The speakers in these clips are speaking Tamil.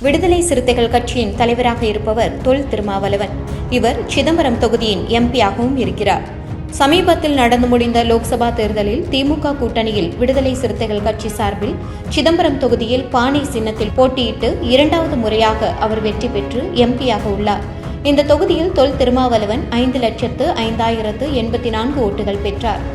விடுதலை சிறுத்தைகள் கட்சியின் தலைவராக இருப்பவர் தொல் திருமாவளவன். இவர் சிதம்பரம் தொகுதியின் எம்பியாகவும் இருக்கிறார். சமீபத்தில் நடந்து முடிந்த லோக்சபா தேர்தலில் திமுக கூட்டணியில் விடுதலை சிறுத்தைகள் கட்சி சார்பில் சிதம்பரம் தொகுதியில் பானை சின்னத்தில் போட்டியிட்டு இரண்டாவது முறையாக அவர் வெற்றி பெற்று எம்பியாக உள்ளார். இந்த தொகுதியில் தொல் திருமாவளவன் 5,05,084 ஓட்டுகள் பெற்றார்.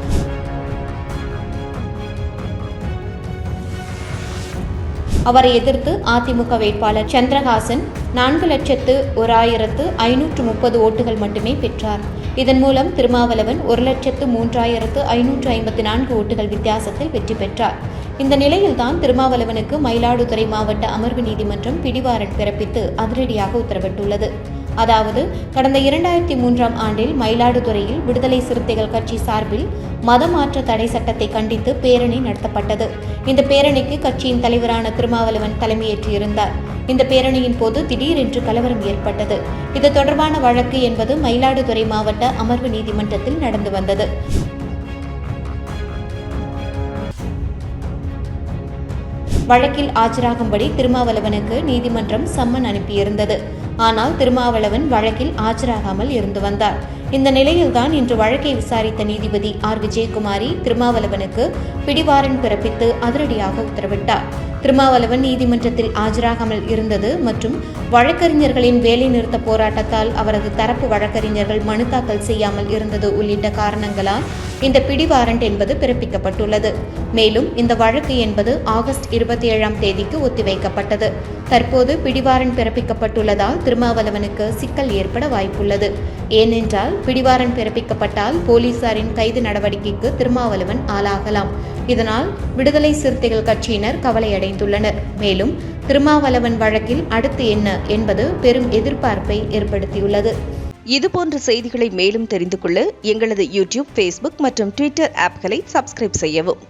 அவரை எதிர்த்து அதிமுக வேட்பாளர் சந்திரஹாசன் 4,01,530 ஓட்டுகள் மட்டுமே பெற்றார். இதன் மூலம் திருமாவளவன் 1,03,554 ஓட்டுகள் வித்தியாசத்தில் வெற்றி பெற்றார். இந்த நிலையில்தான் திருமாவளவனுக்கு மயிலாடுதுறை மாவட்ட அமர்வு நீதிமன்றம் பிடிவாரண்ட் பிறப்பித்து அதிரடியாக உத்தரவிட்டுள்ளது. அதாவது கடந்த 2003ஆம் ஆண்டில் மயிலாடுதுறையில் விடுதலை சிறுத்தைகள் கட்சி சார்பில் மதமாற்ற தடை சட்டத்தை கண்டித்து பேரணி நடத்தப்பட்டது. இந்த பேரணிக்கு கட்சியின் தலைவரான திருமாவளவன் தலைமையேற்றிருந்தார். இந்த பேரணியின் போது திடீரென்று கலவரம் ஏற்பட்டது. இது தொடர்பான வழக்கு என்பது மயிலாடுதுறை மாவட்ட அமர்வு நீதிமன்றத்தில் நடந்து வந்தது. வழக்கில் ஆஜராகும்படி திருமாவளவனுக்கு நீதிமன்றம் சம்மன் அனுப்பியிருந்தது. ஆனால் திருமாவளவன் வழக்கில் ஆஜராகாமல் இருந்து வந்தார். இந்த நிலையில்தான் இன்று வழக்கை விசாரித்த நீதிபதி ஆர். விஜயகுமாரி திருமாவளவனுக்கு பிடிவாரண்ட் பிறப்பித்து அதிரடியாக உத்தரவிட்டார். திருமாவளவன் நீதிமன்றத்தில் ஆஜராகாமல் இருந்தது மற்றும் வழக்கறிஞர்களின் வேலைநிறுத்த போராட்டத்தால் அவரது தரப்பு வழக்கறிஞர்கள் மனு தாக்கல் செய்யாமல் இருந்தது உள்ளிட்ட காரணங்களால் இந்த பிடிவாரண்ட் என்பது பிறப்பிக்கப்பட்டுள்ளது. மேலும் இந்த வழக்கு என்பது ஆகஸ்ட் 27ஆம் தேதிக்கு ஒத்திவைக்கப்பட்டது. தற்போது பிடிவாரண்ட் பிறப்பிக்கப்பட்டுள்ளதால் திருமாவளவனுக்கு சிக்கல் ஏற்பட வாய்ப்புள்ளது. ஏனென்றால் பிடிவாரண்ட் பிறப்பிக்கப்பட்டால் போலீசாரின் கைது நடவடிக்கைக்கு திருமாவளவன் ஆளாகலாம். இதனால் விடுதலை சிறுத்தைகள் கட்சியினர் கவலையடைந்துள்ளனர். மேலும் திருமாவளவன் வழக்கில் அடுத்து என்ன என்பது பெரும் எதிர்பார்ப்பை ஏற்படுத்தியுள்ளது. இதுபோன்ற செய்திகளை மேலும் தெரிந்து கொள்ள எங்களது யூடியூப், ஃபேஸ்புக் மற்றும் ட்விட்டர் ஆப்களை சப்ஸ்கிரைப் செய்யவும்.